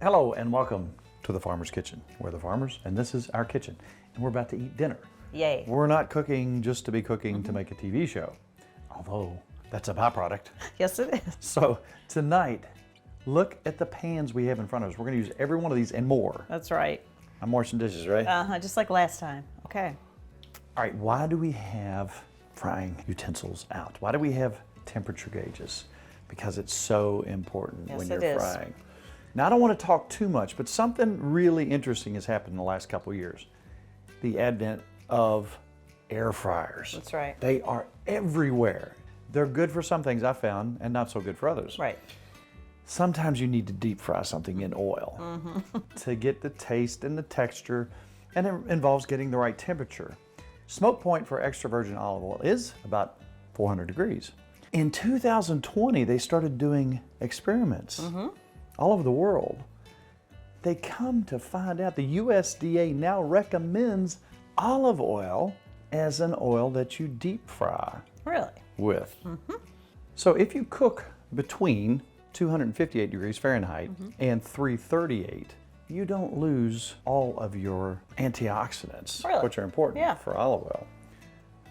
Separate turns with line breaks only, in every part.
Hello and welcome to the Farmer's Kitchen. We're the farmers and this is our kitchen. And we're about to eat dinner.
Yay.
We're not cooking just to be cooking to make a TV show, although that's a byproduct.
Yes, it is.
So tonight, look at the pans we have in front of us. We're going to use every one of these and more.
That's right.
I'm washing dishes, right?
Just like last time. Okay.
All right, why do we have frying utensils out? Why do we have temperature gauges? Because it's so important
Yes,
when
it
you're
is.
frying. Now, I don't want to talk too much, but something really interesting has happened in the last couple of years. The advent of air fryers.
That's right.
They are everywhere. They're good for some things I found and not so good for others.
Right.
Sometimes you need to deep fry something in oil to get the taste and the texture, and it involves getting the right temperature. Smoke point for extra virgin olive oil is about 400 degrees. In 2020, they started doing experiments all over the world. They come to find out the USDA now recommends olive oil as an oil that you deep fry
Really?
with. So if you cook between 258 degrees Fahrenheit and 338, you don't lose all of your antioxidants,
Really?
which are important
Yeah.
for olive oil.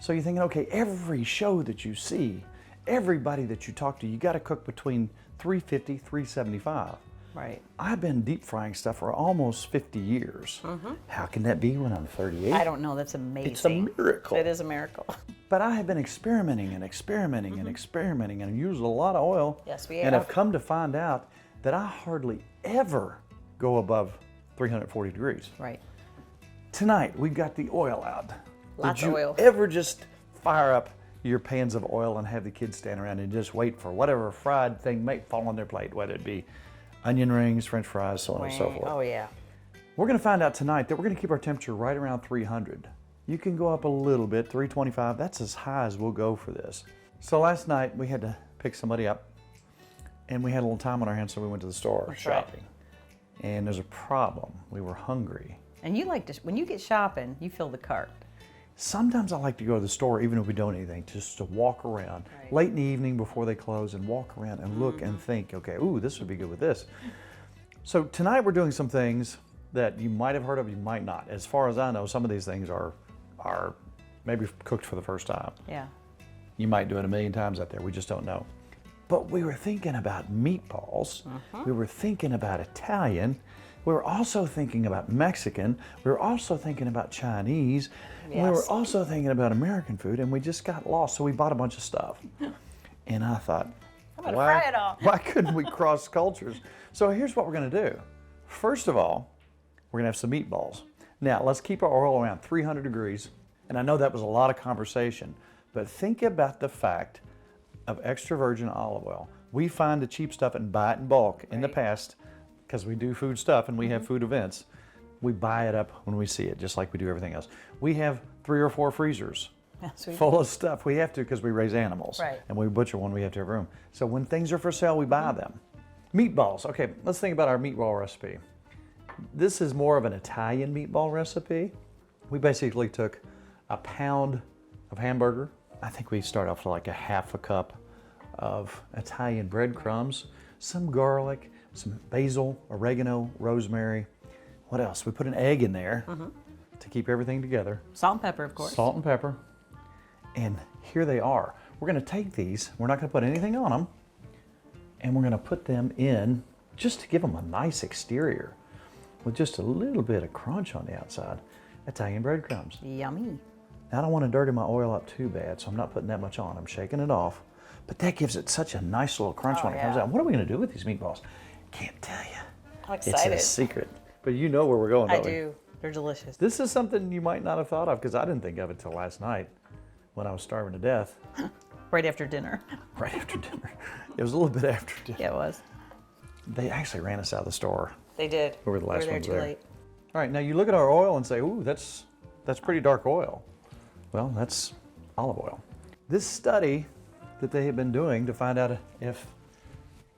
So you're thinking, okay, every show that you see, everybody that you talk to, you got to cook between 350, 375.
Right.
I've been deep frying stuff for almost 50 years. How can that be when I'm 38?
I don't know. That's amazing.
It's a miracle.
It is a miracle.
But I have been experimenting and experimenting and experimenting and used a lot of oil.
Yes, we
And
have.
have come to find out that I hardly ever go above 340 degrees.
Right.
Tonight, we've got the oil out.
Lots
Did
of
you
oil.
ever just fire up your pans of oil and have the kids stand around and just wait for whatever fried thing might fall on their plate, whether it be onion rings, French fries, so on and so forth?
Oh, yeah.
We're going to find out tonight that we're going to keep our temperature right around 300. You can go up a little bit, 325. That's as high as we'll go for this. So last night we had to pick somebody up, and we had a little time on our hands, so we went to the store
That's right.
shopping. And there's a problem. We were hungry.
And you like to, when you get shopping, you fill the cart.
Sometimes I like to go to the store, even if we don't eat anything, just to walk around
Right.
late in the evening before they close and walk around and look and think, okay, ooh, this would be good with this. So tonight we're doing some things that you might have heard of, you might not. As far as I know, some of these things are maybe cooked for the first time.
Yeah.
You might do it a million times out there, we just don't know. But we were thinking about meatballs, we were thinking about Italian, we were also thinking about Mexican, we were also thinking about Chinese, and we were
Yes.
also thinking about American food, and we just got lost, so we bought a bunch of stuff. And I thought,
I'm gonna fry it all.
why couldn't we cross cultures? So here's what we're gonna do. First of all, we're gonna have some meatballs. Now, let's keep our oil around 300 degrees. And I know that was a lot of conversation, but think about the fact of extra virgin olive oil. We find the cheap stuff and buy it in bulk in the
Right.
past, because we do food stuff and we have food events. We buy it up when we see it, just like we do everything else. We have 3 or 4 freezers
Yes, we
full of stuff. We have to because we raise animals.
Right.
And we butcher one, we have to have room. So when things are for sale, we buy them. Meatballs. Okay, let's think about our meatball recipe. This is more of an Italian meatball recipe. We basically took a pound of hamburger. I think we start off with like a half a cup of Italian breadcrumbs, some garlic, some basil, oregano, rosemary. What else? We put an egg in there to keep everything together.
Salt and pepper, of course.
Salt and pepper. And here they are. We're going to take these, we're not going to put anything on them, and we're going to put them in just to give them a nice exterior with just a little bit of crunch on the outside. Italian breadcrumbs.
Yummy.
Now, I don't want to dirty my oil up too bad, so I'm not putting that much on. I'm shaking it off. But that gives it such a nice little crunch
Oh,
when it comes
yeah.
out. What are we going to do with these meatballs? Can't tell you.
I'm
It's
excited.
a secret. But you know where we're going,
I
don't we?
do. They're delicious.
This is something you might not have thought of, because I didn't think of it till last night when I was starving to death.
Right after dinner.
Right after dinner. It was a little bit after dinner.
Yeah, it was.
They actually ran us out of the store.
They did.
We were the last
there
ones
too
there.
late.
All right, now you look at our oil and say, ooh, that's pretty dark oil. Well, that's olive oil. This study that they have been doing to find out if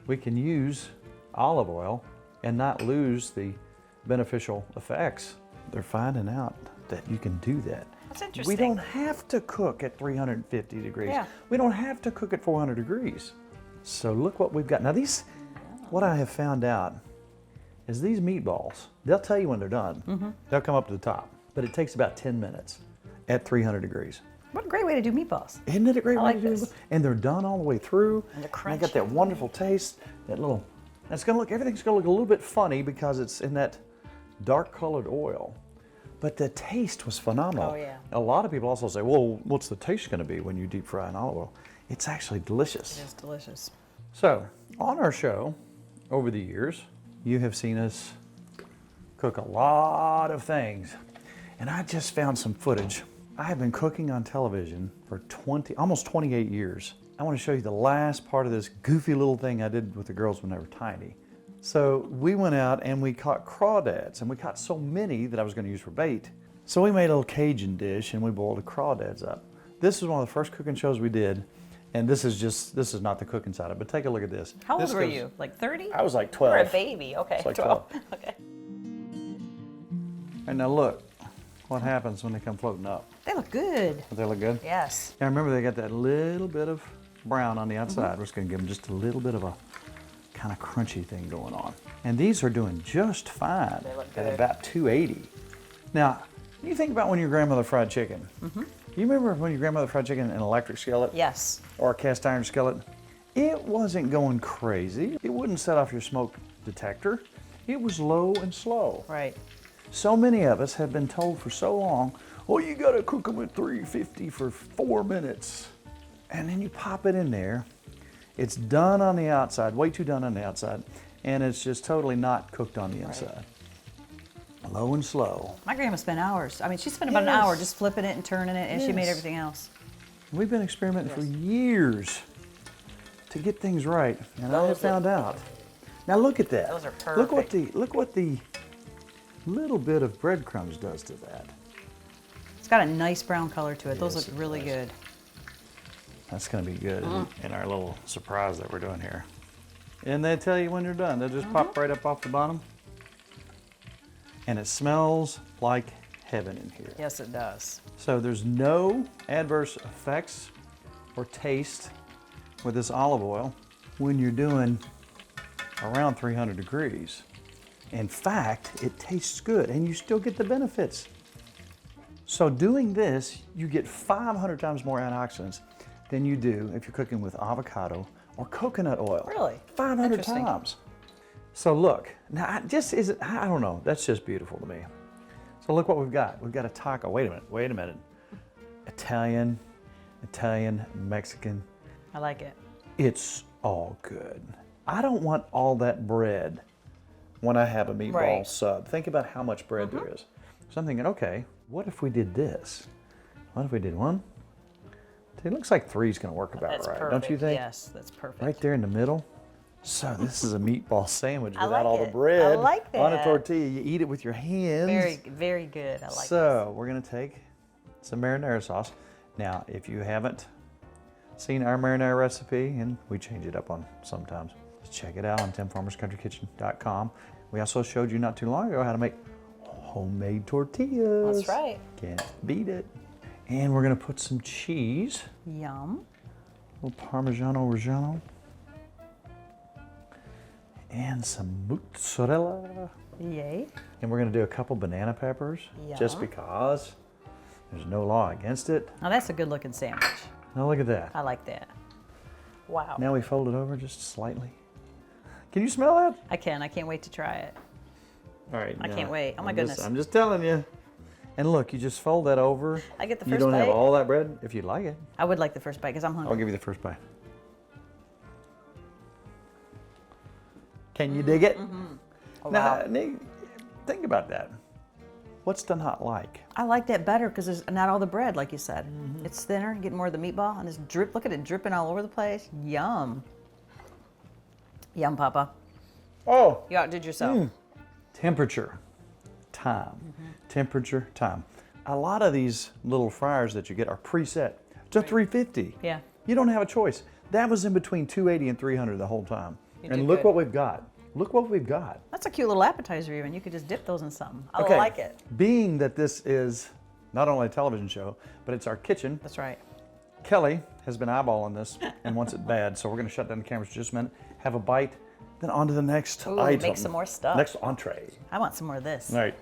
we can use olive oil and not lose the beneficial effects, they're finding out that you can do that.
That's interesting.
We don't have to cook at 350 degrees.
Yeah.
We don't have to cook at 400 degrees. So look what we've got. Now these, what I have found out is these meatballs, they'll tell you when they're done. They'll come up to the top, but it takes about 10 minutes at 300 degrees.
What a great way to do meatballs.
Isn't it a great
I
way
like
to do
this.
it? And they're done all the way through.
And they're
they got that
crunchy.
wonderful taste, that little, everything's gonna look a little bit funny because it's in that dark colored oil. But the taste was phenomenal.
Oh, yeah.
A lot of people also say, well, what's the taste gonna be when you deep fry in olive oil? It's actually delicious.
It is delicious.
So, on our show, over the years, you have seen us cook a lot of things. And I just found some footage. I have been cooking on television for almost 28 years. I want to show you the last part of this goofy little thing I did with the girls when they were tiny. So we went out and we caught crawdads, and we caught so many that I was going to use for bait. So we made a little Cajun dish and we boiled the crawdads up. This is one of the first cooking shows we did, and this is not the cooking side of it, but take a look at this.
How old
This
were
goes-
you? Like 30?
I was like
You
12.
were a baby. Okay.
It's like
12. Okay.
And now look what happens when they come floating up.
They look good.
Don't they look good?
Yes.
Now remember, they got that little bit of brown on the outside. We're just going to give them just a little bit of a kind of crunchy thing going on. And these are doing just fine
They look
at
good.
about 280. Now, you think about when your grandmother fried chicken. You remember when your grandmother fried chicken in an electric skillet
Yes.
or a cast iron skillet? It wasn't going crazy. It wouldn't set off your smoke detector. It was low and slow.
Right.
So many of us have been told for so long, well, you gotta cook them at 350 for 4 minutes. And then you pop it in there. It's done on the outside, way too done on the outside, and it's just totally not cooked on the inside. Low and slow.
My grandma spent hours. I mean, she spent about an
Yes.
hour just flipping it and turning it, and she made
Yes.
everything else.
We've been experimenting for years to get things right, and I have
Those look
found out. Now look at that.
Those are
Look what
perfect.
the little bit of breadcrumbs does to that.
It's got a nice brown color to it. Those
Yes,
look
it
really
does.
good.
That's going to be good in our little surprise that we're doing here. And they tell you when they're done. They'll just pop right up off the bottom. And it smells like heaven in here.
Yes, it does.
So there's no adverse effects or taste with this olive oil when you're doing around 300 degrees. In fact, it tastes good and you still get the benefits. So doing this, you get 500 times more antioxidants than you do if you're cooking with avocado or coconut oil.
Really?
500
Interesting.
times. So look, now I don't know, that's just beautiful to me. So look what we've got. We've got a taco. Wait a minute. Italian, Mexican.
I like it.
It's all good. I don't want all that bread when I have a meatball
Right.
sub. Think about how much bread there is. So I'm thinking, okay, what if we did this? What if we did one? It looks like 3's gonna work about
That's
right,
perfect.
don't you think?
Yes, that's perfect.
Right there in the middle. So this is a meatball sandwich
I
without
like
all the
it.
bread
I like
on a
that.
tortilla. You eat it with your hands.
Very, very good. I like
So we're gonna take some marinara sauce. Now, if you haven't seen our marinara recipe, and we change it up on sometimes, just check it out on timfarmerscountrykitchen.com. We also showed you not too long ago how to make homemade tortillas.
That's right.
Can't beat it. And we're gonna put some cheese,
Yum.
a little Parmigiano Reggiano, and some mozzarella.
Yay.
And we're gonna do a couple banana peppers, just
Yum.
because there's no law against it.
Now that's a good looking sandwich.
Now look at that.
I like that. Wow.
Now we fold it over just slightly. Can you smell that?
I can. I can't wait to try it.
All right.
I
now,
can't wait. Oh my
I'm
goodness.
I'm just telling you. And look, you just fold that over.
I get the
You
first
don't have
bite?
all that bread if you'd like it.
I would like the first bite because I'm hungry.
I'll give you the first bite. Can you dig it?
Oh,
Now,
wow.
Nick, think about that. What's to not like?
I like that better because there's not all the bread, like you said. It's thinner, you get more of the meatball, and it's drip. Look at it dripping all over the place. Yum. Yum, Papa.
Oh,
You outdid yourself.
temperature, time. Temperature, time. A lot of these little fryers that you get are preset to 350.
Yeah.
You don't have a choice. That was in between 280 and 300 the whole time.
You
And
did
look
good.
what we've got. Look what we've got.
That's a cute little appetizer even. You could just dip those in something. I
Okay,
like it.
Being that this is not only a television show, but it's our kitchen,
That's right.
Kelly has been eyeballing this and wants it bad, so we're gonna shut down the cameras for just a minute, have a bite, Then on to the next
Ooh,
item.
make some more stuff.
Next entree.
I want some more of this.
All right.